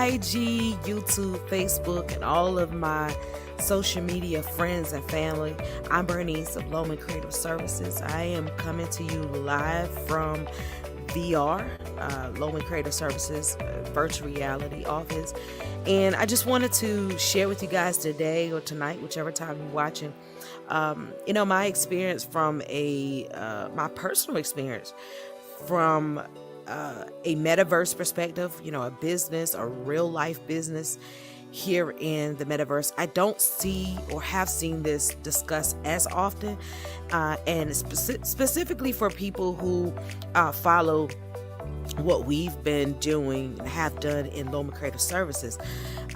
IG, YouTube, Facebook, and all of my social media friends and family. I'm Bernice of Loman Creative Services. I am coming to you live from VR, Loman Creative Services virtual reality office. And I just wanted to share with you guys today or tonight, whichever time you're watching, my experience from my personal experience from a metaverse perspective, a business, a real life business here in the metaverse. I don't see or have seen this discussed as often, and specifically for people who follow what we've been doing and have done in Loma Creative Services.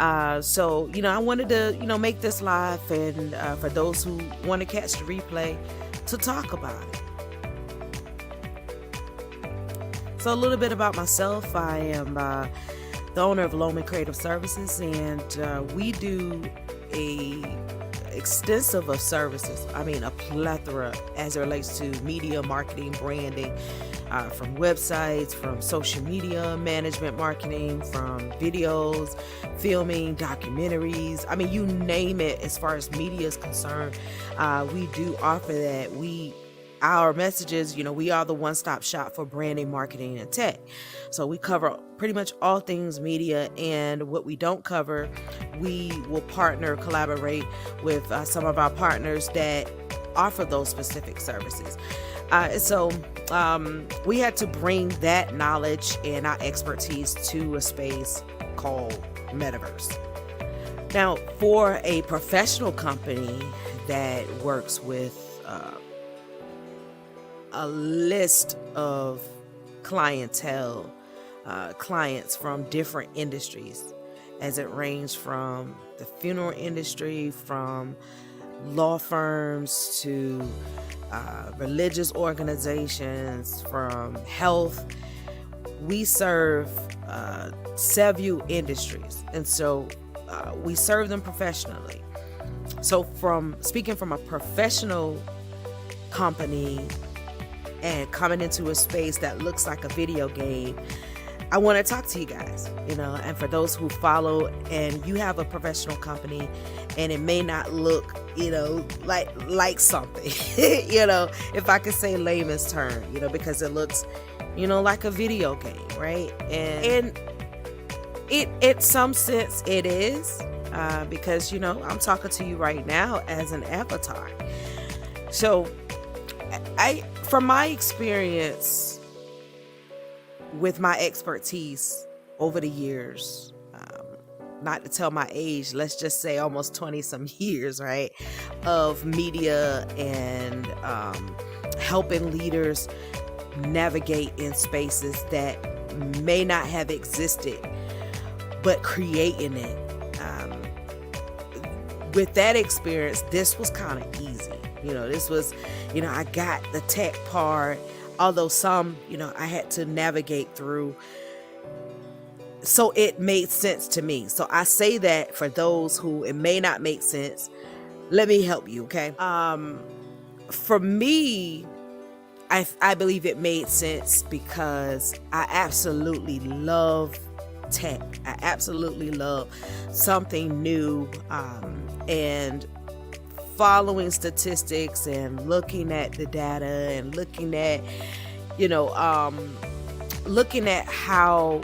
So I wanted to, make this live, and for those who want to catch the replay, to talk about it. So a little bit about myself. I am the owner of Loman Creative Services, and we do extensive of services. I mean, a plethora as it relates to media, marketing, branding, from websites, from social media management, marketing, from videos, filming, documentaries. I mean, you name it. As far as media is concerned, we do offer that. Our messages, we are the one-stop shop for branding, marketing, and tech. So we cover pretty much all things media, and what we don't cover, we will collaborate with some of our partners that offer those specific services. So we had to bring that knowledge and our expertise to a space called Metaverse. Now, for a professional company that works with a list of clients from different industries, as it ranges from the funeral industry, from law firms to religious organizations, from health. We serve several industries, and so we serve them professionally. So speaking from a professional company and coming into a space that looks like a video game, I want to talk to you guys, and for those who follow and you have a professional company and it may not look, like something, if I could say layman's term, because it looks, like a video game, right? And in some sense it is, because, I'm talking to you right now as an avatar. So from my experience with my expertise over the years, not to tell my age, let's just say almost 20 some years, right, of media and helping leaders navigate in spaces that may not have existed, but creating it. With that experience, this was kind of easy. This was, I got the tech part, although some, I had to navigate through. So it made sense to me. So I say that for those who it may not make sense, let me help you, okay? For me, I believe it made sense because I absolutely love tech. I absolutely love something new, and following statistics and looking at the data and looking at how,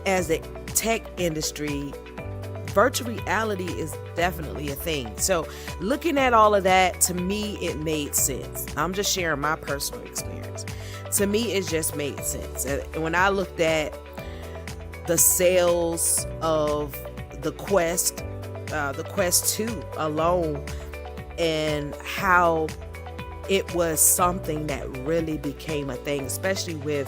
as a tech industry, virtual reality is definitely a thing. So looking at all of that, to me, it made sense. I'm just sharing my personal experience. To me, it just made sense. And when I looked at the sales of the Quest 2 alone, and how it was something that really became a thing, especially with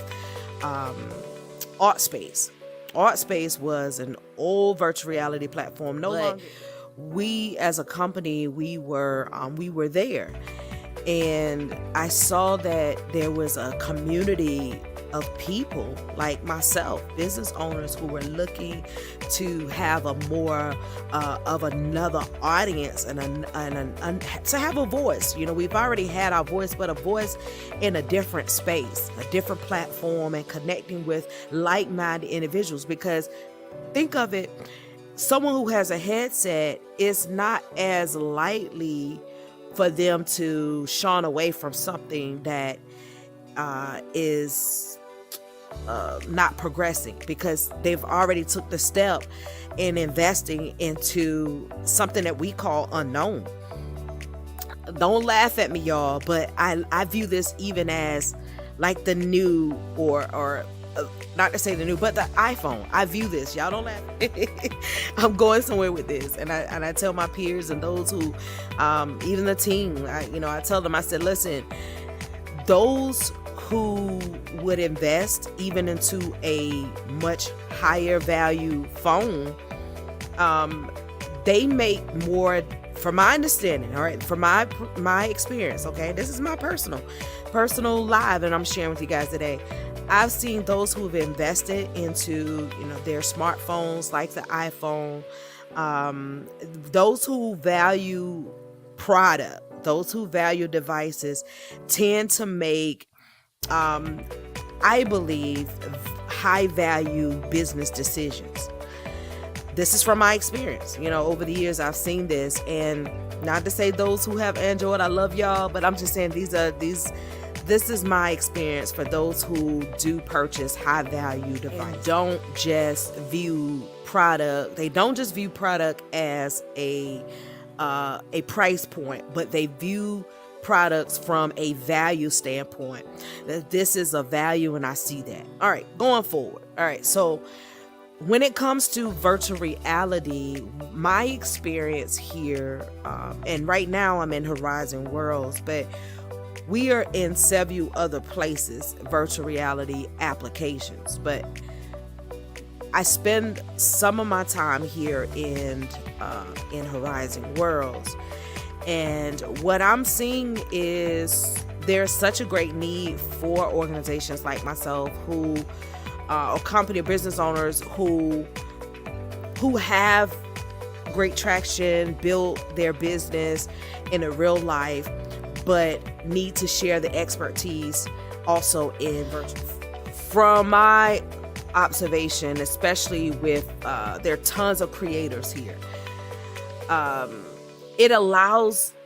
ArtSpace. ArtSpace was an old virtual reality platform. No longer. We as a company, we were there, and I saw that there was a community of people like myself, business owners who are looking to have a more of another audience and to have a voice. We've already had our voice, but a voice in a different space, a different platform, and connecting with like-minded individuals. Because think of it, someone who has a headset is not as likely for them to shun away from something that is not progressing, because they've already took the step in investing into something that we call unknown. Don't laugh at me, y'all, but I view this even as like the new, or not to say the new, but the iPhone. I view this, y'all don't laugh. I'm going somewhere with this, and I tell my peers and those who, even the team, I tell them, I said, listen, those who would invest even into a much higher value phone, they make more, from my understanding, all right, from my experience, okay, this is my personal live, and I'm sharing with you guys today. I've seen those who have invested into, their smartphones, like the iPhone, those who value product, those who value devices, tend to make, I believe, high value business decisions. This is from my experience. Over the years, I've seen this, and not to say those who have Android, I love y'all, but I'm just saying this is my experience for those who do purchase high value devices. They don't just view product as a price point, but they view products from a value standpoint. That this is a value, and I see that. All right, going forward. All right, so when it comes to virtual reality, my experience here, and right now I'm in Horizon Worlds, but we are in several other places, virtual reality applications. But I spend some of my time here in Horizon Worlds, and what I'm seeing is there's such a great need for organizations like myself, who or company or business owners who have great traction, build their business in a real life, but need to share the expertise also in virtual. From my observation, especially with there are tons of creators here,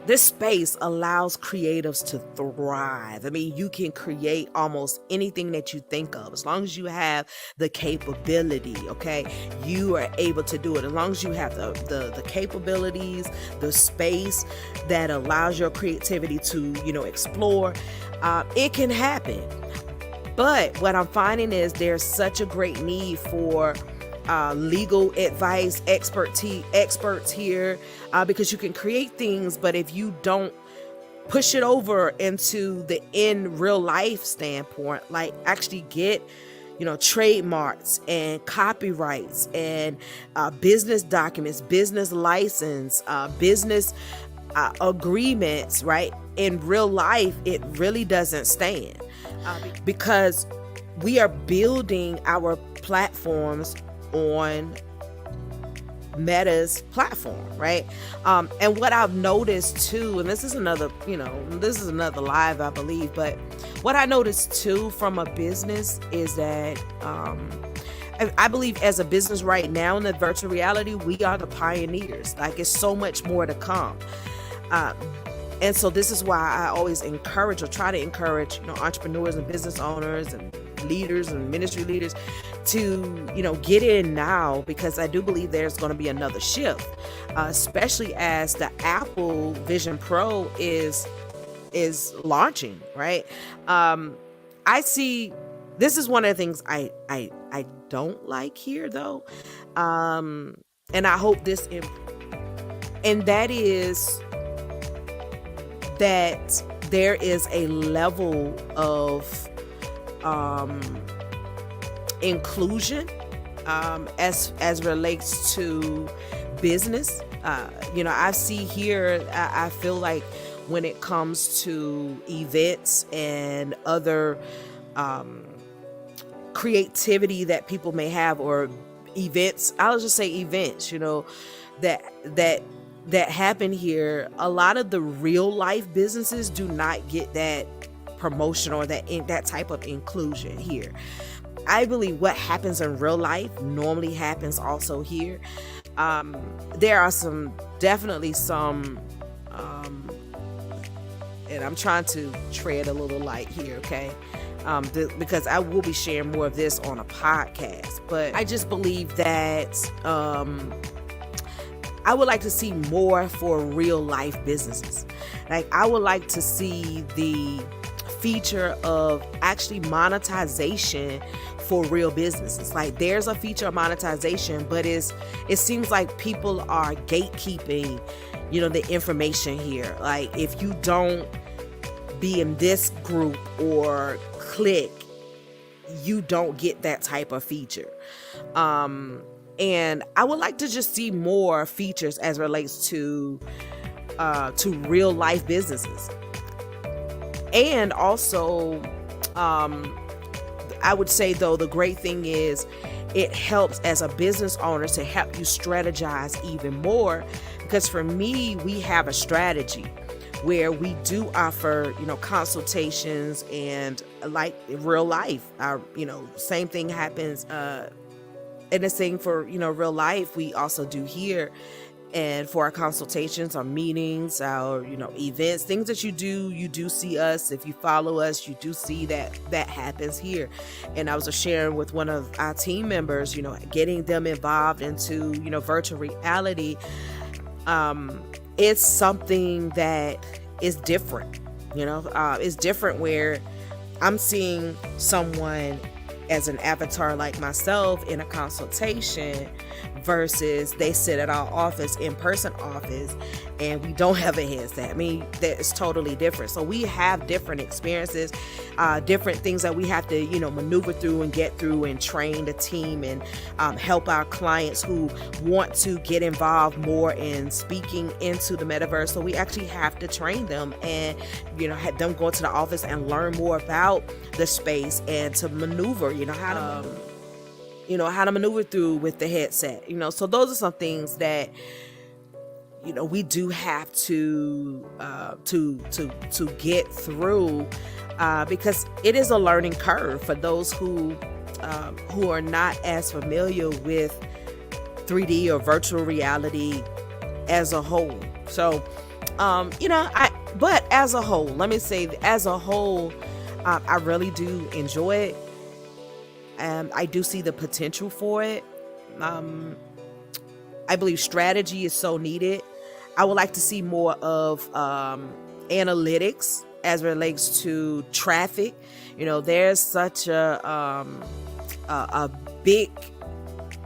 this space allows creatives to thrive. I mean, you can create almost anything that you think of, as long as you have the capability, okay? You are able to do it as long as you have the capabilities, the space that allows your creativity to, explore. It can happen. But what I'm finding is there's such a great need for legal advice, experts here, because you can create things, but if you don't push it over into the in real life standpoint, like actually get, trademarks and copyrights and business documents, business license, business agreements, right? In real life, it really doesn't stand, because we are building our platforms on Meta's platform, right? And what I've noticed too, and this is another live, I believe, but what I noticed too from a business is that I believe as a business right now in the virtual reality, we are the pioneers. Like, it's so much more to come. And so this is why I always encourage, or try to encourage, entrepreneurs and business owners and leaders and ministry leaders to, get in now, because I do believe there's going to be another shift, especially as the Apple Vision Pro is launching, right? I see, this is one of the things I don't like here though. And I hope this, and that is that there is a level of inclusion as relates to business. I see here, I feel like when it comes to events and other creativity that people may have, or events. I'll just say events, that that that happen here. A lot of the real life businesses do not get that promotion or that type of inclusion here. I believe what happens in real life normally happens also here. There are definitely some, and I'm trying to tread a little light here, okay? Because I will be sharing more of this on a podcast, but I just believe that I would like to see more for real life businesses. Like, I would like to see the feature of actually monetization for real businesses. Like, there's a feature of monetization, but it seems like people are gatekeeping, the information here. Like, if you don't be in this group or click, you don't get that type of feature. And I would like to just see more features as it relates to real life businesses. And also, I would say, though, the great thing is it helps as a business owner to help you strategize even more. Because for me, we have a strategy where we do offer, consultations, and like in real life, same thing happens, and the same for, real life, we also do here. And for our consultations, our meetings, our, events, things that you do see us. If you follow us, you do see that happens here. And I was sharing with one of our team members, getting them involved into, virtual reality. It's something that is different, it's different, where I'm seeing someone as an avatar like myself in a consultation versus they sit at our office, in-person office, and we don't have a headset. I mean, that is totally different. So we have different experiences, different things that we have to, maneuver through and get through and train the team and help our clients who want to get involved more in speaking into the metaverse. So we actually have to train them and, have them go to the office and learn more about the space and to maneuver, how to maneuver through with the headset, so those are some things that, we do have to get through, because it is a learning curve for those who are not as familiar with 3D or virtual reality as a whole. So, but as a whole, let me say, as a whole, I really do enjoy it. I do see the potential for it. I believe strategy is so needed. I would like to see more of analytics as it relates to traffic. There's such a big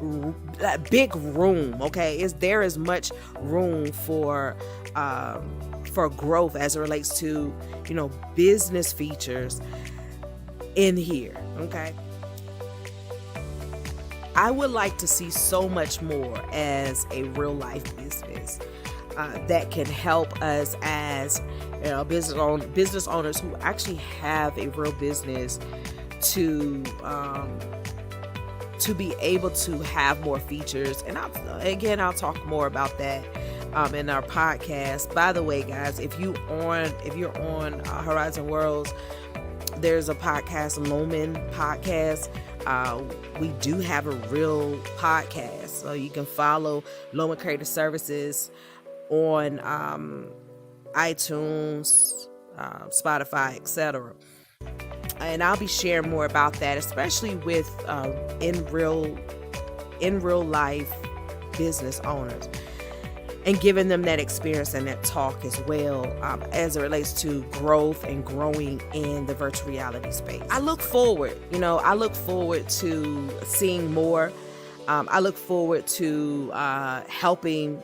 room. Okay, there is much room for growth as it relates to business features in here. Okay. I would like to see so much more as a real life business that can help us as business owners who actually have a real business to be able to have more features. And I'll talk more about that in our podcast. By the way, guys, if you're on Horizon Worlds, there's a podcast, Loman Podcast. We do have a real podcast, so you can follow Loman Creative Services on iTunes, Spotify, etc. And I'll be sharing more about that, especially with in real life business owners, and giving them that experience and that talk as well, as it relates to growth and growing in the virtual reality space. I look forward to seeing more. I look forward to helping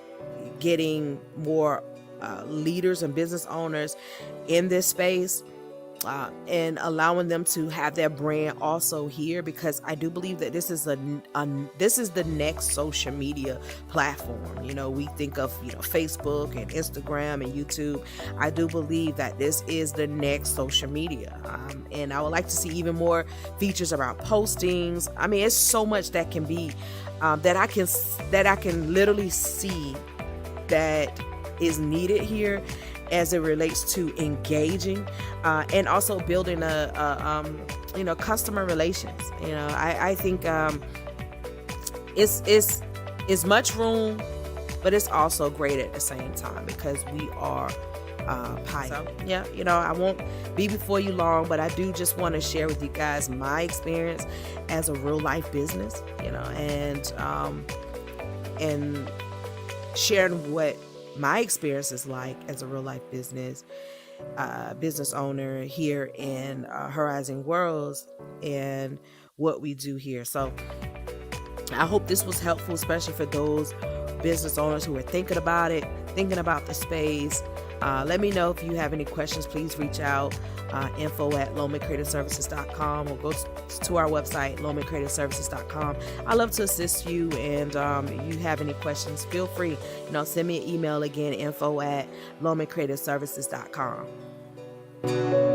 getting more leaders and business owners in this space. and allowing them to have their brand also here, because I do believe that this is this is the next social media platform. We think of Facebook and Instagram and YouTube. I do believe that this is the next social media, and I would like to see even more features around postings. I mean, it's so much that can be that I can literally see that is needed here as it relates to engaging and also building a customer relations. I think it's much room, but it's also great at the same time, because we are pilot. So, yeah, I won't be before you long, but I do just want to share with you guys my experience as a real life business, and sharing what my experience is like as a real life business owner here in Horizon Worlds, and what we do here. So I hope this was helpful, especially for those business owners who are thinking about the space. Let me know if you have any questions. Please reach out, info@lomancreativeservices.com, or go to our website, lomancreativeservices.com. I love to assist you, and if you have any questions, feel free, send me an email again, info@lomancreativeservices.com.